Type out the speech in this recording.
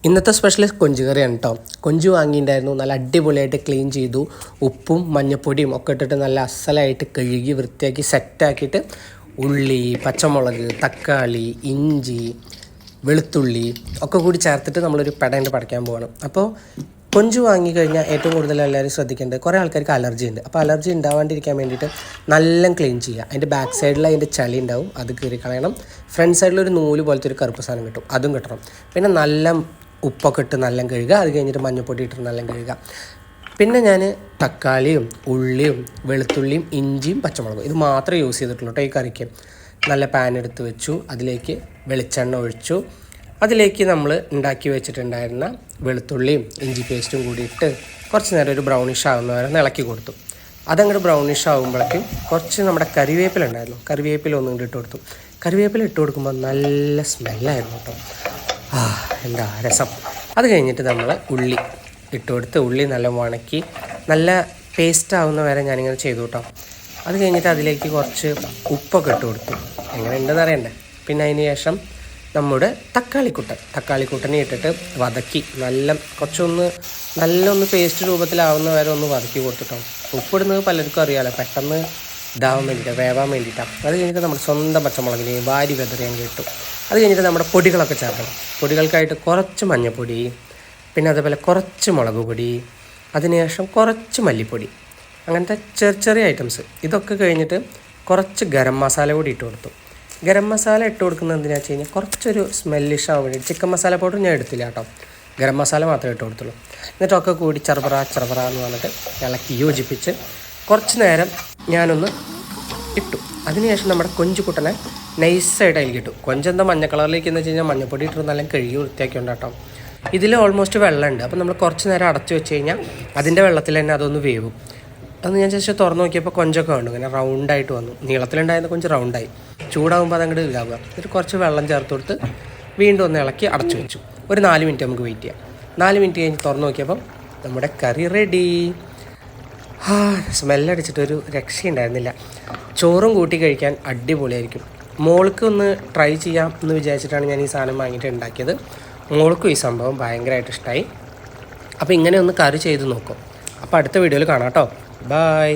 ഇന്നത്തെ സ്പെഷ്യൽ കൊഞ്ച് കറിയാണ് കേട്ടോ. കൊഞ്ച് വാങ്ങിയിട്ടുണ്ടായിരുന്നു, നല്ല അടിപൊളിയായിട്ട് ക്ലീൻ ചെയ്തു. ഉപ്പും മഞ്ഞൾപ്പൊടിയും ഒക്കെ ഇട്ടിട്ട് നല്ല അസലായിട്ട് കഴുകി വൃത്തിയാക്കി സെറ്റാക്കിയിട്ട് ഉള്ളി, പച്ചമുളക്, തക്കാളി, ഇഞ്ചി, വെളുത്തുള്ളി ഒക്കെ കൂടി ചേർത്തിട്ട് നമ്മളൊരു പെടേൻ്റെ പടയ്ക്കാൻ പോകണം. അപ്പോൾ കൊഞ്ച് വാങ്ങിക്കഴിഞ്ഞാൽ ഏറ്റവും കൂടുതൽ എല്ലാവരും ശ്രദ്ധിക്കേണ്ടത്, കുറേ ആൾക്കാർക്ക് അലർജി ഉണ്ട്. അപ്പോൾ അലർജി ഉണ്ടാവാണ്ടിരിക്കാൻ വേണ്ടിയിട്ട് നല്ല ക്ലീൻ ചെയ്യുക. അതിൻ്റെ ബാക്ക് സൈഡിൽ അതിൻ്റെ ചളി ഉണ്ടാവും, അത് കീറി കളയണം. ഫ്രണ്ട് സൈഡിലൊരു നൂല് പോലത്തെ ഒരു കറുപ്പ് സാധനം കിട്ടും, അതും കിട്ടണം. പിന്നെ നല്ല ഉപ്പൊക്കെ ഇട്ട് നല്ല കഴുകുക. അത് കഴിഞ്ഞിട്ട് മഞ്ഞൾപ്പൊടി ഇട്ട് നല്ല കഴുകുക. പിന്നെ ഞാൻ തക്കാളിയും ഉള്ളിയും വെളുത്തുള്ളിയും ഇഞ്ചിയും പച്ചമുളകും ഇത് മാത്രമേ യൂസ് ചെയ്തിട്ടുള്ളൂ കേട്ടോ ഈ കറിക്ക്. നല്ല പാൻ എടുത്ത് വെച്ചു, അതിലേക്ക് വെളിച്ചെണ്ണ ഒഴിച്ചു. അതിലേക്ക് നമ്മൾ ഉണ്ടാക്കി വെച്ചിട്ടുണ്ടായിരുന്ന വെളുത്തുള്ളിയും ഇഞ്ചി പേസ്റ്റും കൂടി ഇട്ട് കുറച്ച് നേരം ഒരു ബ്രൗണിഷ് ആകുന്ന വരെ ഇളക്കി കൊടുത്തു. അതങ്ങോട്ട് ബ്രൗണിഷ് ആകുമ്പോഴേക്കും കുറച്ച് നമ്മുടെ കറിവേപ്പില ഉണ്ടായിരുന്നു, കറിവേപ്പില ഒന്നും കൂടി ഇട്ട് കൊടുത്തു. കറിവേപ്പില ഇട്ട് കൊടുക്കുമ്പോൾ നല്ല സ്മെല്ലായിരുന്നു കേട്ടോ. എന്താ രസം. അത് കഴിഞ്ഞിട്ട് നമ്മൾ ഉള്ളി ഇട്ട് കൊടുത്ത് ഉള്ളി നല്ല വണക്കി നല്ല പേസ്റ്റ് ആവുന്ന വരെ ഞാനിങ്ങനെ ചെയ്തു കേട്ടോ. അത് കഴിഞ്ഞിട്ട് അതിലേക്ക് കുറച്ച് ഉപ്പൊക്കെ ഇട്ട് കൊടുത്തു. എങ്ങനെ ഉണ്ടെന്ന് അറിയണ്ടേ. പിന്നെ അതിന് ശേഷം നമ്മുടെ തക്കാളിക്കുട്ടനെ ഇട്ടിട്ട് വതക്കി നല്ലൊന്ന് പേസ്റ്റ് രൂപത്തിലാവുന്ന വരെ ഒന്ന് വതക്കി കൊടുത്തിട്ടോ. ഉപ്പിടുന്നത് പലർക്കും അറിയാമല്ലോ, പെട്ടെന്ന് ഇതാവാൻ വേണ്ടിയിട്ടാണ്, വേവാൻ വേണ്ടിയിട്ടാണ്. അത് കഴിഞ്ഞിട്ട് നമ്മുടെ സ്വന്തം പച്ചമുളകിനെയും വാരി വെതറിയാൻ കിട്ടും. അത് കഴിഞ്ഞിട്ട് നമ്മുടെ പൊടികളൊക്കെ ചേർക്കണം. പൊടികൾക്കായിട്ട് കുറച്ച് മഞ്ഞൾപ്പൊടി, പിന്നെ അതേപോലെ കുറച്ച് മുളക് പൊടി, അതിനുശേഷം കുറച്ച് മല്ലിപ്പൊടി, അങ്ങനത്തെ ചെറിയ ഐറ്റംസ്. ഇതൊക്കെ കഴിഞ്ഞിട്ട് കുറച്ച് ഗരം മസാല കൂടി ഇട്ട് കൊടുത്തു. ഗരം മസാല ഇട്ട് കൊടുക്കുന്നത് എന്തിനാണെന്ന് വെച്ച് കഴിഞ്ഞാൽ കുറച്ചൊരു സ്മെല്ലിഷ് ആവാൻ വേണ്ടി. ചിക്കൻ മസാല പൗഡർ ഞാൻ എടുത്തില്ല കേട്ടോ, ഗരം മസാല മാത്രമേ ഇട്ട് കൊടുത്തുള്ളൂ. എന്നിട്ടൊക്കെ കൂടി ചെറുപറ എന്ന് പറഞ്ഞിട്ട് ഇളക്കി യോജിപ്പിച്ച് കുറച്ച് നേരം ഞാനൊന്ന് ഇട്ടു. അതിനുശേഷം നമ്മുടെ കൊഞ്ചുകുട്ടനെ നൈസായിട്ട് അതിലേക്ക് ഇട്ടു. കൊഞ്ചെന്താ മഞ്ഞ കളറിലേക്ക് എന്ന് വെച്ച് കഴിഞ്ഞാൽ മഞ്ഞപ്പൊടി ഇട്ട് നല്ല കഴുകി വൃത്തിയാക്കി ഉണ്ടാട്ടോ. ഇതിൽ ഓൾമോസ്റ്റ് വെള്ളമുണ്ട്. അപ്പോൾ നമ്മൾ കുറച്ച് നേരം അടച്ചു വെച്ച് കഴിഞ്ഞാൽ അതിൻ്റെ വെള്ളത്തിൽ തന്നെ അതൊന്ന് വേവും. അന്ന് ഞാൻ ജസ്റ്റ് തുറന്ന് നോക്കിയപ്പോൾ കൊഞ്ചൊക്കെ കണ്ടു, ഇങ്ങനെ റൗണ്ടായിട്ട് വന്നു. നീളത്തിലുണ്ടായിരുന്ന കൊഞ്ച് റൗണ്ടായി. ചൂടാകുമ്പോൾ അതങ്ങോട്ട് ഇതാവുക. എന്നിട്ട് കുറച്ച് വെള്ളം ചേർത്ത് കൊടുത്ത് വീണ്ടും ഒന്ന് ഇളക്കി അടച്ചു വെച്ചു. ഒരു 4 മിനിറ്റ് നമുക്ക് വെയിറ്റ് ചെയ്യാം. 4 മിനിറ്റ് കഴിഞ്ഞ് തുറന്ന് നോക്കിയപ്പം നമ്മുടെ കറി റെഡി. സ്മെല്ലടിച്ചിട്ടൊരു രക്ഷയുണ്ടായിരുന്നില്ല. ചോറും കൂട്ടി കഴിക്കാൻ അടിപൊളിയായിരിക്കും. മോൾക്ക് ഒന്ന് ട്രൈ ചെയ്യാം എന്ന് വിചാരിച്ചിട്ടാണ് ഞാൻ ഈ സാധനം വാങ്ങിയിട്ട് ഉണ്ടാക്കിയത്. മോൾക്കും ഈ സംഭവം ഭയങ്കരമായിട്ട് ഇഷ്ടമായി. അപ്പോൾ ഇങ്ങനെ ഒന്ന് കറി ചെയ്ത് നോക്കും. അപ്പോൾ അടുത്ത വീഡിയോയിൽ കാണാം കേട്ടോ. ബൈ.